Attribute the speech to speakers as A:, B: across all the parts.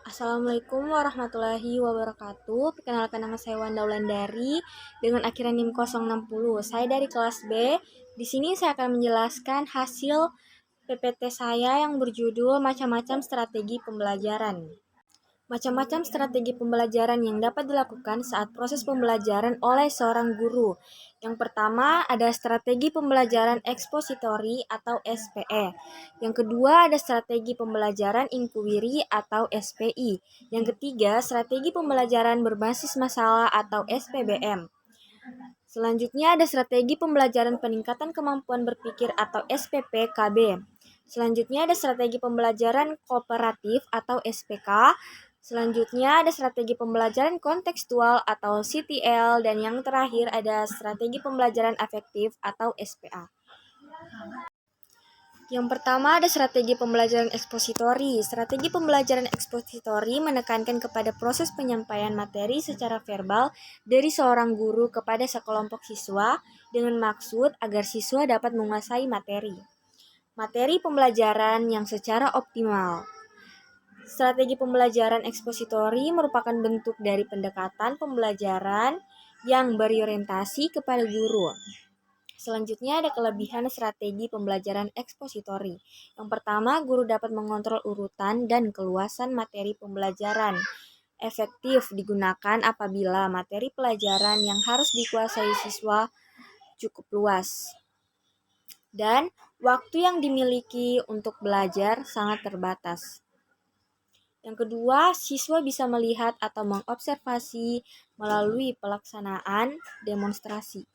A: Assalamualaikum warahmatullahi wabarakatuh. Perkenalkan, nama saya Wanda Wulandari dengan akhiran NIM 060. Saya dari kelas B. Di sini saya akan menjelaskan hasil PPT saya yang berjudul Macam-macam Strategi Pembelajaran. Macam-macam strategi pembelajaran yang dapat dilakukan saat proses pembelajaran oleh seorang guru. Yang pertama ada strategi pembelajaran ekspositori atau SPE. Yang kedua ada strategi pembelajaran inquiry atau SPI. Yang ketiga strategi pembelajaran berbasis masalah atau SPBM. Selanjutnya ada strategi pembelajaran peningkatan kemampuan berpikir atau SPPKB. Selanjutnya ada strategi pembelajaran kooperatif atau SPK. Selanjutnya ada strategi pembelajaran kontekstual atau CTL. Dan yang terakhir ada strategi pembelajaran afektif atau SPA. Yang pertama ada strategi pembelajaran ekspositori. Strategi pembelajaran ekspositori menekankan kepada proses penyampaian materi secara verbal dari seorang guru kepada sekelompok siswa dengan maksud agar siswa dapat menguasai materi pembelajaran yang secara optimal. Strategi pembelajaran ekspositori merupakan bentuk dari pendekatan pembelajaran yang berorientasi kepada guru. Selanjutnya ada kelebihan strategi pembelajaran ekspositori. Yang pertama, guru dapat mengontrol urutan dan keluasan materi pembelajaran. Efektif digunakan apabila materi pelajaran yang harus dikuasai siswa cukup luas. Dan waktu yang dimiliki untuk belajar sangat terbatas. Yang kedua, siswa bisa melihat atau mengobservasi melalui pelaksanaan demonstrasi.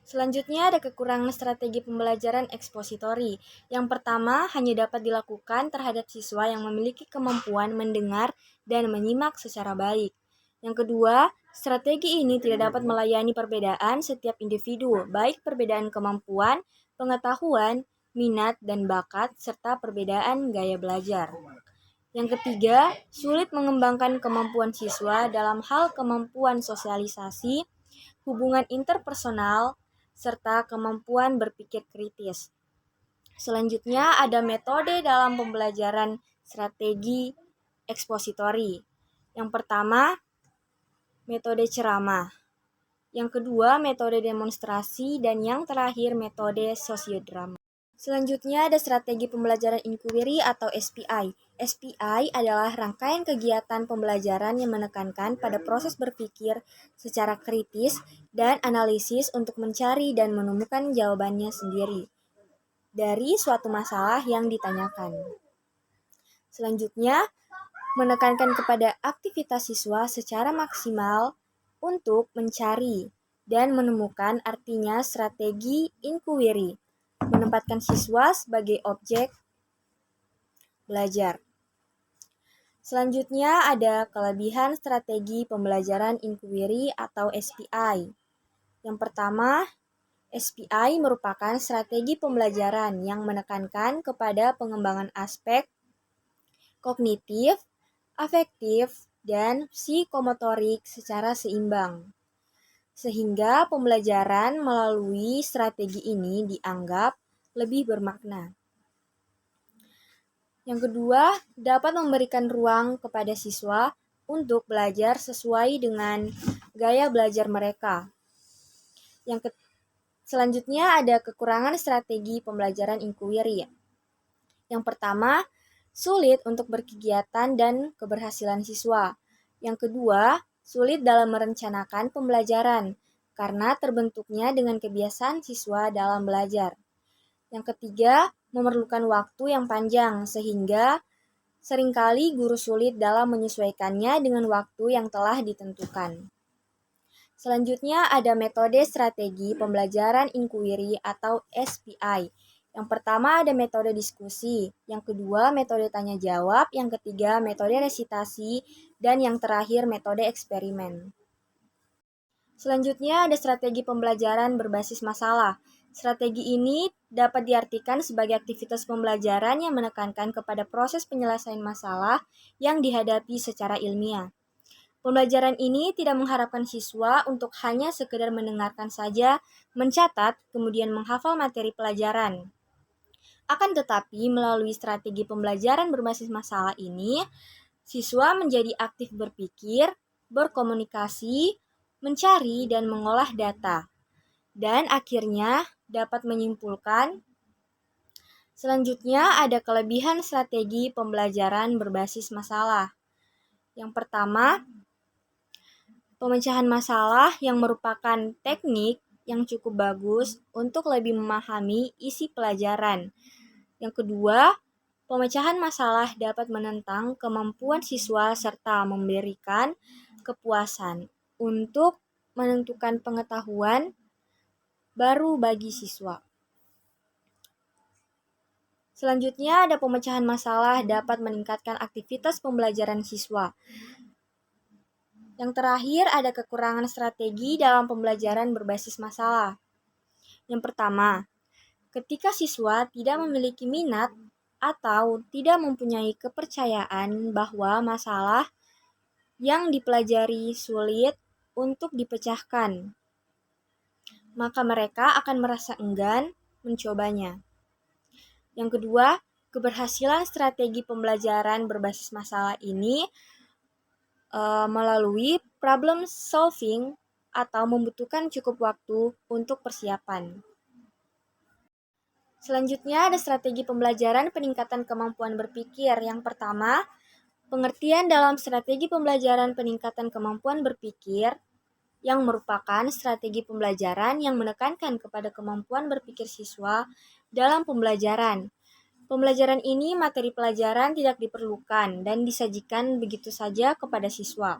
A: Selanjutnya ada kekurangan strategi pembelajaran ekspositori. Yang pertama, hanya dapat dilakukan terhadap siswa yang memiliki kemampuan mendengar dan menyimak secara baik. Yang kedua, strategi ini tidak dapat melayani perbedaan setiap individu, baik perbedaan kemampuan, pengetahuan, minat, dan bakat, serta perbedaan gaya belajar. Yang ketiga, sulit mengembangkan kemampuan siswa dalam hal kemampuan sosialisasi, hubungan interpersonal, serta kemampuan berpikir kritis. Selanjutnya ada metode dalam pembelajaran strategi ekspositori. Yang pertama, metode ceramah. Yang kedua, metode demonstrasi. Dan yang terakhir, metode sosiodrama. Selanjutnya ada strategi pembelajaran inquiry atau SPI. SPI adalah rangkaian kegiatan pembelajaran yang menekankan pada proses berpikir secara kritis dan analisis untuk mencari dan menemukan jawabannya sendiri dari suatu masalah yang ditanyakan. Selanjutnya, menekankan kepada aktivitas siswa secara maksimal untuk mencari dan menemukan artinya strategi inquiry, menempatkan siswa sebagai objek belajar. Selanjutnya ada kelebihan strategi pembelajaran inquiry atau SPI. Yang pertama, SPI merupakan strategi pembelajaran yang menekankan kepada pengembangan aspek kognitif, afektif, dan psikomotorik secara seimbang. Sehingga pembelajaran melalui strategi ini dianggap lebih bermakna. Yang kedua, dapat memberikan ruang kepada siswa untuk belajar sesuai dengan gaya belajar mereka. Selanjutnya ada kekurangan strategi pembelajaran inquiry. Yang pertama, sulit untuk berkegiatan dan keberhasilan siswa. Yang kedua, sulit dalam merencanakan pembelajaran karena terbentuknya dengan kebiasaan siswa dalam belajar. Yang ketiga, memerlukan waktu yang panjang sehingga seringkali guru sulit dalam menyesuaikannya dengan waktu yang telah ditentukan. Selanjutnya ada metode strategi pembelajaran inquiry atau SPI. Yang pertama ada metode diskusi, yang kedua metode tanya jawab, yang ketiga metode resitasi, dan yang terakhir metode eksperimen. Selanjutnya ada strategi pembelajaran berbasis masalah. Strategi ini dapat diartikan sebagai aktivitas pembelajaran yang menekankan kepada proses penyelesaian masalah yang dihadapi secara ilmiah. Pembelajaran ini tidak mengharapkan siswa untuk hanya sekedar mendengarkan saja, mencatat, kemudian menghafal materi pelajaran. Akan tetapi, melalui strategi pembelajaran berbasis masalah ini, Siswa menjadi aktif berpikir, berkomunikasi, mencari dan mengolah data, dan akhirnya dapat menyimpulkan. Selanjutnya ada kelebihan strategi pembelajaran berbasis masalah. Yang pertama, pemecahan masalah yang merupakan teknik yang cukup bagus untuk lebih memahami isi pelajaran. Yang kedua, pemecahan masalah dapat menentang kemampuan siswa serta memberikan kepuasan untuk menentukan pengetahuan baru bagi siswa. Selanjutnya ada pemecahan masalah dapat meningkatkan aktivitas pembelajaran siswa. Yang terakhir ada kekurangan strategi dalam pembelajaran berbasis masalah. Yang pertama, ketika siswa tidak memiliki minat atau tidak mempunyai kepercayaan bahwa masalah yang dipelajari sulit untuk dipecahkan, maka mereka akan merasa enggan mencobanya. Yang kedua, keberhasilan strategi pembelajaran berbasis masalah ini melalui problem solving atau membutuhkan cukup waktu untuk persiapan. Selanjutnya ada strategi pembelajaran peningkatan kemampuan berpikir. Yang pertama, pengertian dalam strategi pembelajaran peningkatan kemampuan berpikir yang merupakan strategi pembelajaran yang menekankan kepada kemampuan berpikir siswa dalam pembelajaran. Pembelajaran ini materi pelajaran tidak diperlukan dan disajikan begitu saja kepada siswa.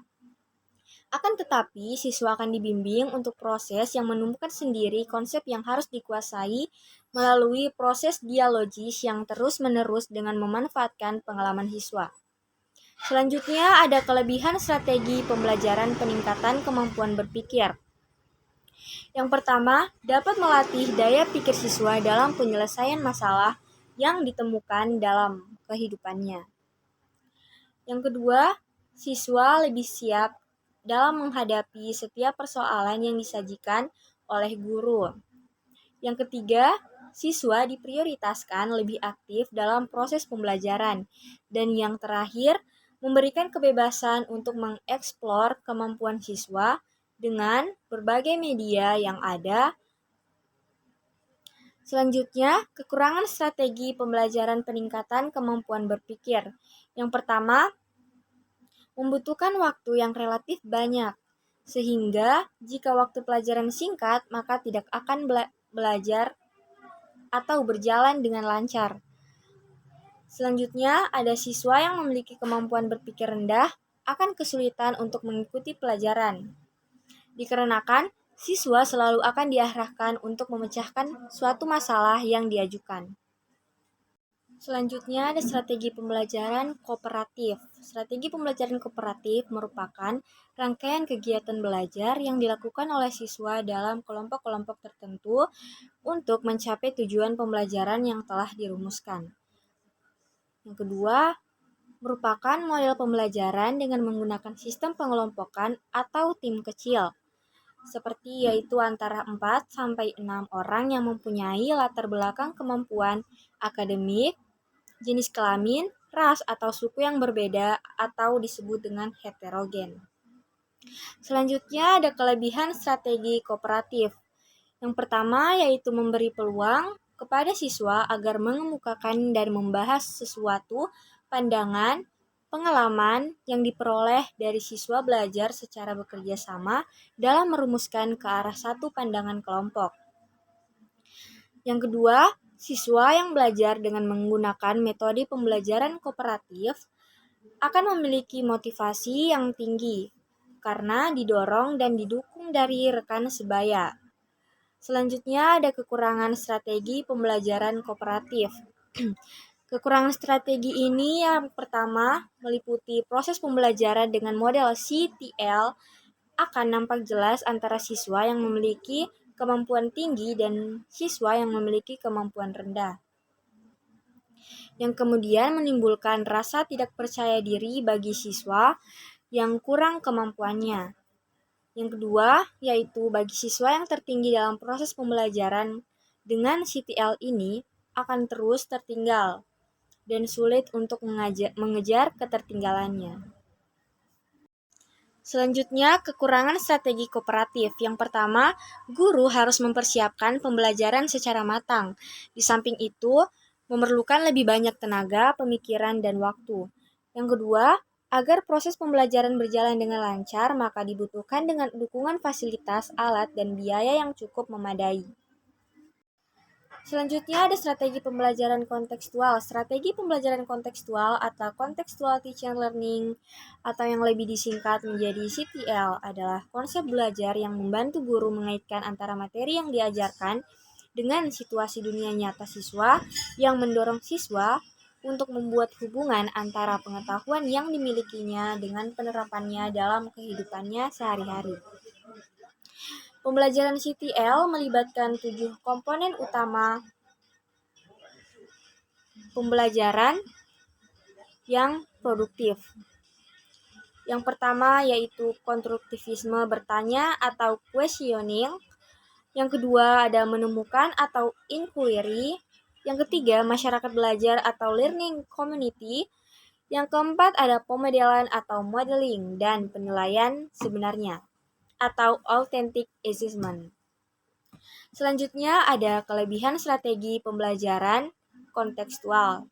A: Akan tetapi, siswa akan dibimbing untuk proses yang menumbuhkan sendiri konsep yang harus dikuasai melalui proses dialogis yang terus-menerus dengan memanfaatkan pengalaman siswa. Selanjutnya ada kelebihan strategi pembelajaran peningkatan kemampuan berpikir. Yang pertama, dapat melatih daya pikir siswa dalam penyelesaian masalah yang ditemukan dalam kehidupannya. Yang kedua, siswa lebih siap dalam menghadapi setiap persoalan yang disajikan oleh guru. Yang ketiga, siswa diprioritaskan lebih aktif dalam proses pembelajaran. Dan yang terakhir, memberikan kebebasan untuk mengeksplor kemampuan siswa dengan berbagai media yang ada. Selanjutnya, kekurangan strategi pembelajaran peningkatan kemampuan berpikir. Yang pertama, membutuhkan waktu yang relatif banyak, sehingga jika waktu pelajaran singkat, maka tidak akan belajar atau berjalan dengan lancar. Selanjutnya, ada siswa yang memiliki kemampuan berpikir rendah akan kesulitan untuk mengikuti pelajaran. Dikarenakan siswa selalu akan diarahkan untuk memecahkan suatu masalah yang diajukan. Selanjutnya ada strategi pembelajaran kooperatif. Strategi pembelajaran kooperatif merupakan rangkaian kegiatan belajar yang dilakukan oleh siswa dalam kelompok-kelompok tertentu untuk mencapai tujuan pembelajaran yang telah dirumuskan. Yang kedua, merupakan model pembelajaran dengan menggunakan sistem pengelompokan atau tim kecil, seperti yaitu antara 4 sampai 6 orang yang mempunyai latar belakang kemampuan akademik, jenis kelamin, ras atau suku yang berbeda atau disebut dengan heterogen. Selanjutnya ada kelebihan strategi kooperatif. Yang pertama yaitu memberi peluang kepada siswa agar mengemukakan dan membahas sesuatu pandangan, pengalaman yang diperoleh dari siswa belajar secara bekerja sama dalam merumuskan ke arah satu pandangan kelompok. Yang kedua, siswa yang belajar dengan menggunakan metode pembelajaran kooperatif akan memiliki motivasi yang tinggi karena didorong dan didukung dari rekan sebaya. Selanjutnya ada kekurangan strategi pembelajaran kooperatif. Kekurangan strategi ini yang pertama meliputi proses pembelajaran dengan model CTL akan nampak jelas antara siswa yang memiliki kemampuan tinggi dan siswa yang memiliki kemampuan rendah. Yang kemudian menimbulkan rasa tidak percaya diri bagi siswa yang kurang kemampuannya. Yang kedua, yaitu bagi siswa yang tertinggi dalam proses pembelajaran dengan CTL ini akan terus tertinggal. dan sulit untuk mengejar ketertinggalannya. Selanjutnya, kekurangan strategi kooperatif. Yang pertama, guru harus mempersiapkan pembelajaran secara matang. Di samping itu, memerlukan lebih banyak tenaga, pemikiran, dan waktu. Yang kedua, agar proses pembelajaran berjalan dengan lancar, maka dibutuhkan dengan dukungan fasilitas, alat, dan biaya yang cukup memadai. Selanjutnya ada strategi pembelajaran kontekstual. Strategi pembelajaran kontekstual atau contextual teaching learning atau yang lebih disingkat menjadi CTL adalah konsep belajar yang membantu guru mengaitkan antara materi yang diajarkan dengan situasi dunia nyata siswa yang mendorong siswa untuk membuat hubungan antara pengetahuan yang dimilikinya dengan penerapannya dalam kehidupannya sehari-hari. Pembelajaran CTL melibatkan 7 komponen utama pembelajaran yang produktif. Yang pertama yaitu konstruktivisme bertanya atau questioning. Yang kedua ada menemukan atau inquiry. Yang ketiga masyarakat belajar atau learning community. Yang keempat ada pemodelan atau modeling dan penilaian sebenarnya atau authentic assessment. Selanjutnya ada kelebihan strategi pembelajaran kontekstual.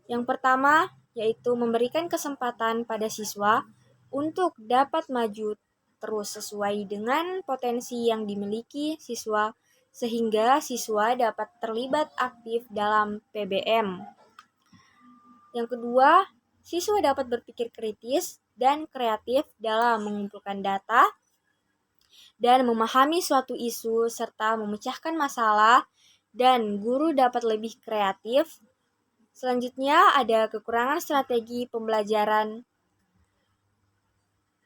A: Yang pertama yaitu memberikan kesempatan pada siswa untuk dapat maju terus sesuai dengan potensi yang dimiliki siswa sehingga siswa dapat terlibat aktif dalam PBM. Yang kedua, siswa dapat berpikir kritis dan kreatif dalam mengumpulkan data dan memahami suatu isu serta memecahkan masalah, dan guru dapat lebih kreatif. Selanjutnya ada kekurangan strategi pembelajaran.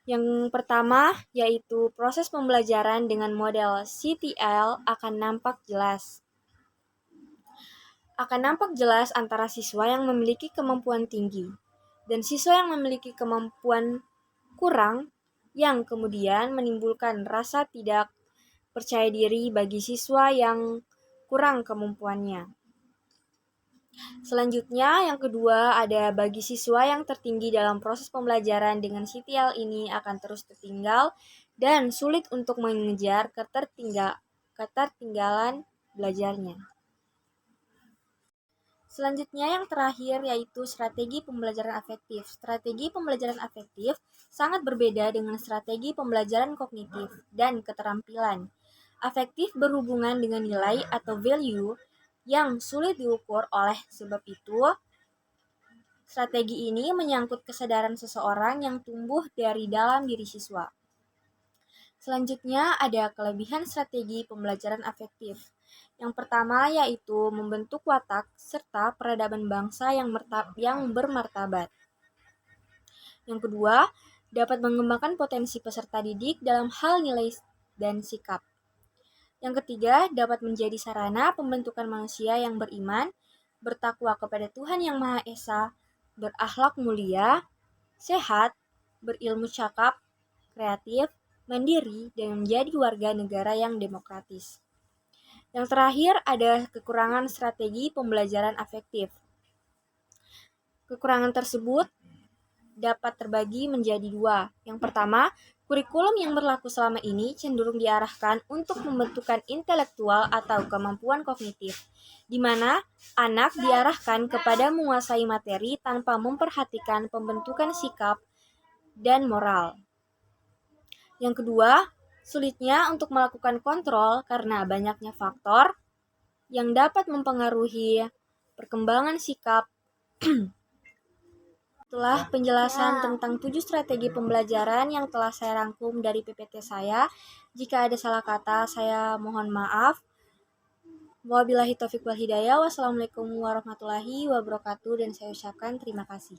A: Yang pertama yaitu proses pembelajaran dengan model CTL akan nampak jelas. Akan nampak jelas antara siswa yang memiliki kemampuan tinggi dan siswa yang memiliki kemampuan kurang, yang kemudian menimbulkan rasa tidak percaya diri bagi siswa yang kurang kemampuannya. Selanjutnya, yang kedua ada bagi siswa yang tertinggi dalam proses pembelajaran dengan CTL ini akan terus tertinggal dan sulit untuk mengejar ketertinggalan belajarnya. Selanjutnya yang terakhir yaitu strategi pembelajaran afektif. Strategi pembelajaran afektif sangat berbeda dengan strategi pembelajaran kognitif dan keterampilan. Afektif berhubungan dengan nilai atau value yang sulit diukur, oleh sebab itu strategi ini menyangkut kesadaran seseorang yang tumbuh dari dalam diri siswa. Selanjutnya ada kelebihan strategi pembelajaran afektif. Yang pertama yaitu membentuk watak serta peradaban bangsa yang bermartabat. Yang kedua, dapat mengembangkan potensi peserta didik dalam hal nilai dan sikap. Yang ketiga, dapat menjadi sarana pembentukan manusia yang beriman, bertakwa kepada Tuhan Yang Maha Esa, berakhlak mulia, sehat, berilmu cakap, kreatif, mandiri, dan menjadi warga negara yang demokratis. Yang terakhir ada kekurangan strategi pembelajaran afektif. Kekurangan tersebut dapat terbagi menjadi 2. Yang pertama, kurikulum yang berlaku selama ini cenderung diarahkan untuk membentukkan intelektual atau kemampuan kognitif, di mana anak diarahkan kepada menguasai materi tanpa memperhatikan pembentukan sikap dan moral. Yang kedua, sulitnya untuk melakukan kontrol karena banyaknya faktor yang dapat mempengaruhi perkembangan sikap. Itulah penjelasan tentang 7 strategi pembelajaran yang telah saya rangkum dari PPT saya. Jika ada salah kata, saya mohon maaf. Wabillahi taufiq wal hidayah. Wassalamualaikum warahmatullahi wabarakatuh, dan saya ucapkan terima kasih.